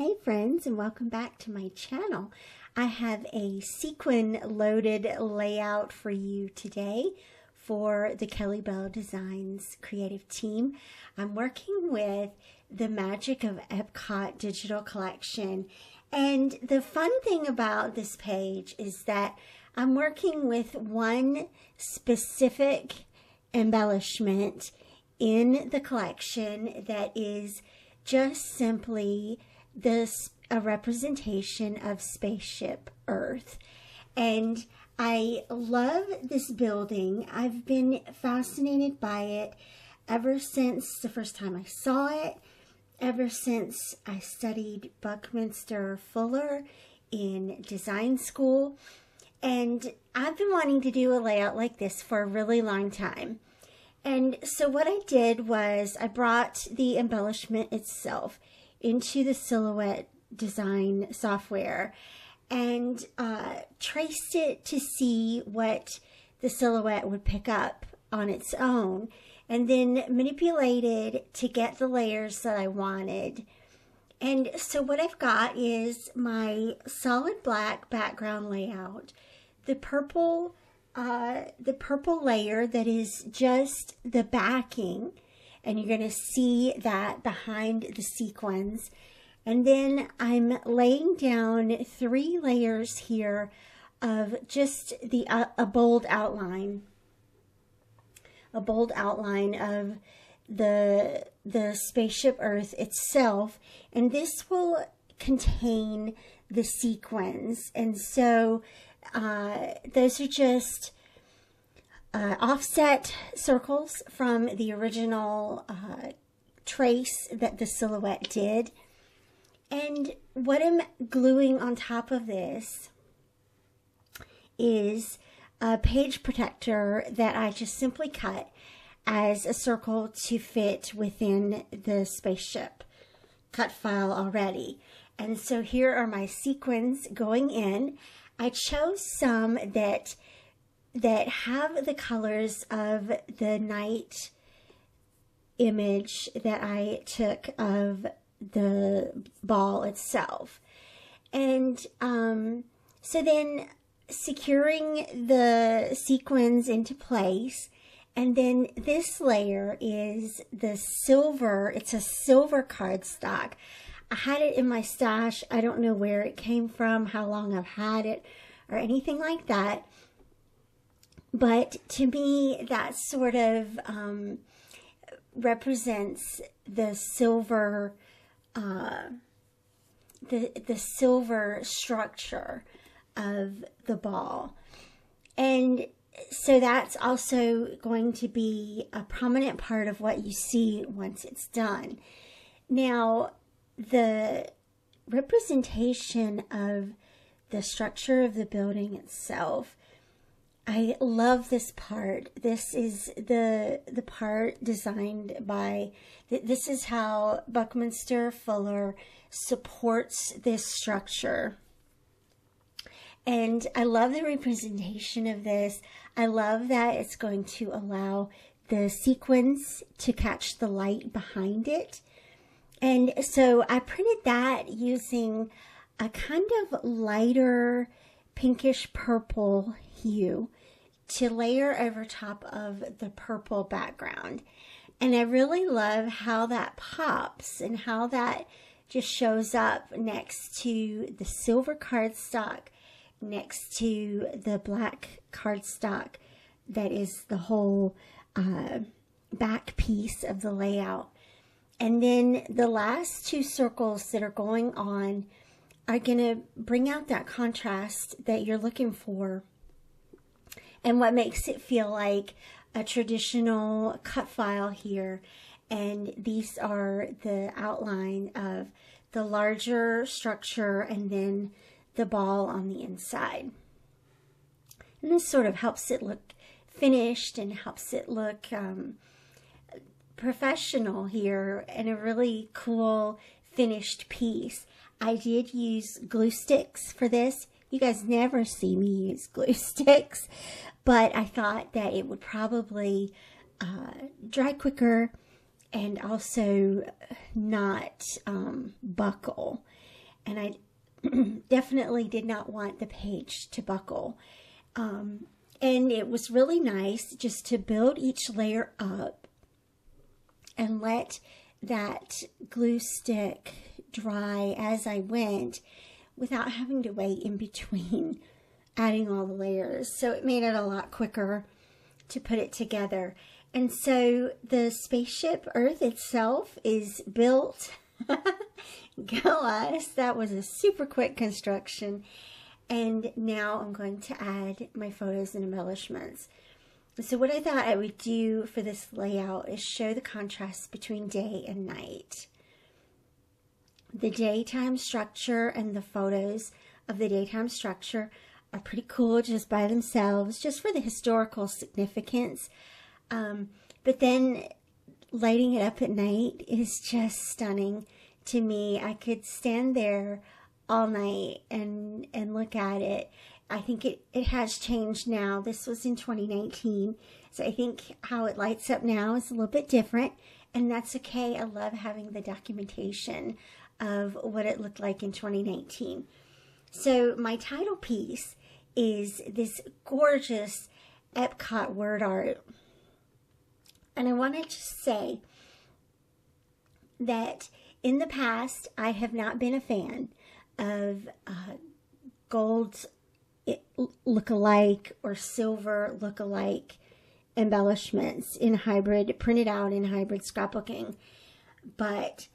Hey friends, and welcome back to my channel. I have a sequin loaded layout for you today for the Kellybell Designs creative team. I'm working with the Magic of Epcot digital collection, and the fun thing about this page is that I'm working with one specific embellishment in the collection that is just simply a representation of Spaceship Earth. And I love this building. I've been fascinated by it ever since the first time I saw it, ever since I studied Buckminster Fuller in design school. And I've been wanting to do a layout like this for a really long time. And so what I did was I brought the embellishment itself into the Silhouette design software and traced it to see what the silhouette would pick up on its own, and then manipulated to get the layers that I wanted. And so what I've got is my solid black background layout, the purple layer that is just the backing, and you're going to see that behind the sequins. And then I'm laying down 3 layers here of just a bold outline of the Spaceship Earth itself, and this will contain the sequins. And so those are just offset circles from the original trace that the silhouette did. And what I'm gluing on top of this is a page protector that I just simply cut as a circle to fit within the spaceship cut file already. And so here are my sequins going in. I chose some that have the colors of the night image that I took of the ball itself. And so then securing the sequins into place, and then this layer is the silver. It's a silver cardstock. I had it in my stash. I don't know where it came from, how long I've had it, or anything like that. But to me, that sort of represents the silver, the silver structure of the ball. And so that's also going to be a prominent part of what you see once it's done. Now, the representation of the structure of the building itself, I love this part. This is the part designed by, this is how Buckminster Fuller supports this structure. And I love the representation of this. I love that it's going to allow the sequins to catch the light behind it. And so I printed that using a kind of lighter pinkish purple hue to layer over top of the purple background. And I really love how that pops and how that just shows up next to the silver cardstock, next to the black cardstock that is the whole back piece of the layout. And then the last 2 circles that are going on are going to bring out that contrast that you're looking for, and what makes it feel like a traditional cut file here. And these are the outline of the larger structure and then the ball on the inside. And this sort of helps it look finished and helps it look professional here, and a really cool finished piece. I did use glue sticks for this. You guys never see me use glue sticks, but I thought that it would probably dry quicker and also not buckle. and I definitely did not want the page to buckle. And it was really nice just to build each layer up and let that glue stick dry as I went without having to wait in between adding all the layers. So it made it a lot quicker to put it together. And so the Spaceship Earth itself is built. Go us. That was a super quick construction. And now I'm going to add my photos and embellishments. So what I thought I would do for this layout is show the contrast between day and night. The daytime structure and the photos of the daytime structure are pretty cool just by themselves, just for the historical significance. But then lighting it up at night is just stunning to me. I could stand there all night and look at it. I think it has changed now. This was in 2019. So I think how it lights up now is a little bit different, and that's okay. I love having the documentation of what it looked like in 2019. So my title piece is this gorgeous Epcot word art. And I want to just say that in the past, I have not been a fan of gold look-alike or silver look-alike embellishments in hybrid, printed out in hybrid scrapbooking. But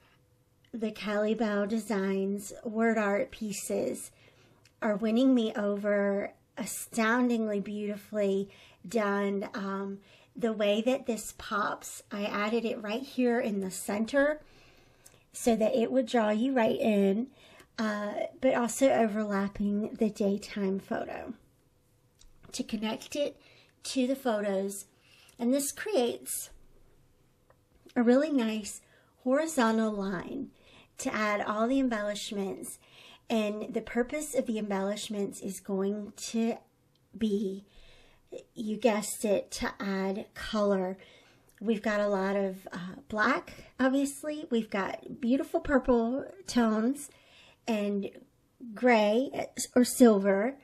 the Kellybell Designs word art pieces are winning me over. Astoundingly beautifully done. The way that this pops, I added it right here in the center so that it would draw you right in, but also overlapping the daytime photo to connect it to the photos. And this creates a really nice horizontal line to add all the embellishments. And the purpose of the embellishments is going to be, you guessed it, to add color. We've got a lot of black, obviously. We've got beautiful purple tones and gray or silver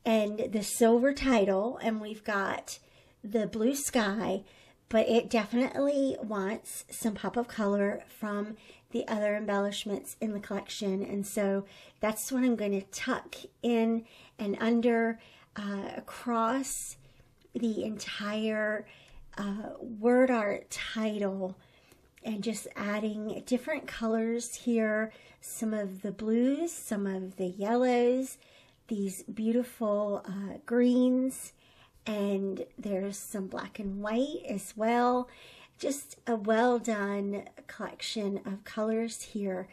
and the silver title. And we've got the blue sky, but it definitely wants some pop of color from the other embellishments in the collection. And so that's what I'm going to tuck in and under across the entire word art title, and just adding different colors here, some of the blues, some of the yellows, these beautiful greens, and there's some black and white as well. Just a well done collection of colors here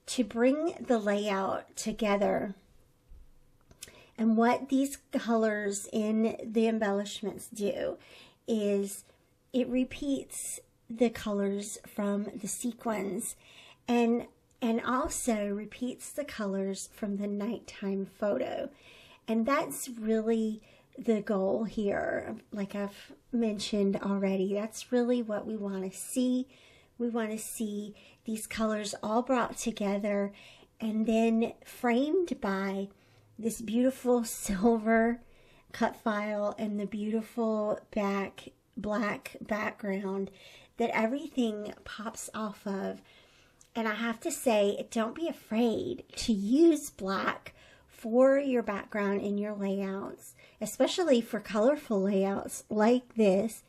to bring the layout together. And what these colors in the embellishments do is it repeats the colors from the sequins and also repeats the colors from the nighttime photo. And that's really the goal here. Like I've mentioned already, that's really what we want to see. We want to see these colors all brought together and then framed by this beautiful silver cut file and the beautiful black background that everything pops off of. And I have to say, don't be afraid to use black for your background in your layouts, especially for colorful layouts like this,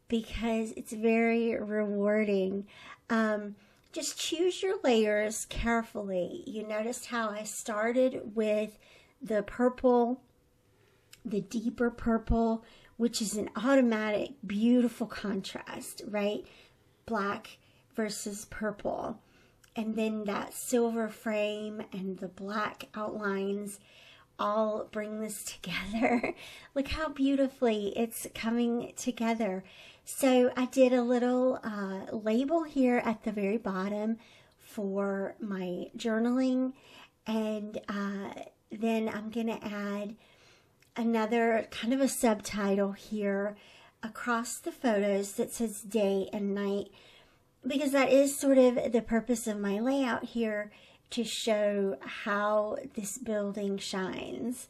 because it's very rewarding. Just choose your layers carefully. You noticed how I started with the purple, the deeper purple, which is an automatic beautiful contrast, right? Black versus purple. And then that silver frame and the black outlines all bring this together. Look how beautifully it's coming together. So I did a little label here at the very bottom for my journaling, and then I'm going to add another kind of a subtitle here across the photos that says day and night, because that is sort of the purpose of my layout here, to show how this building shines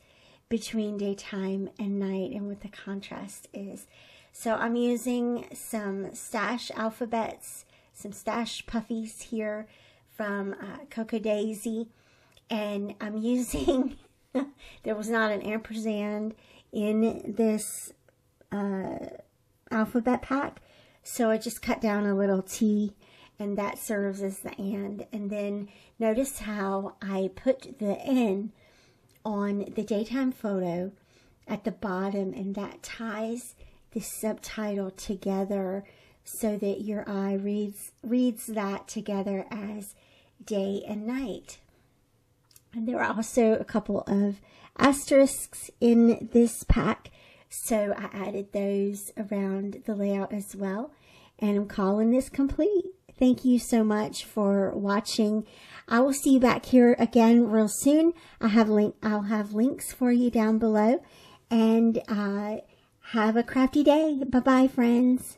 between daytime and night and what the contrast is. So I'm using some stash alphabets, some stash puffies here from Cocoa Daisy, and I'm using, there was not an ampersand in this alphabet pack, so I just cut down a little T, and that serves as the and. And then notice how I put the N on the daytime photo at the bottom, and that ties the subtitle together so that your eye reads that together as day and night. And there are also a couple of asterisks in this pack, so I added those around the layout as well. And I'm calling this complete. Thank you so much for watching. I will see you back here again real soon. I'll have links for you down below. And have a crafty day. Bye-bye, friends.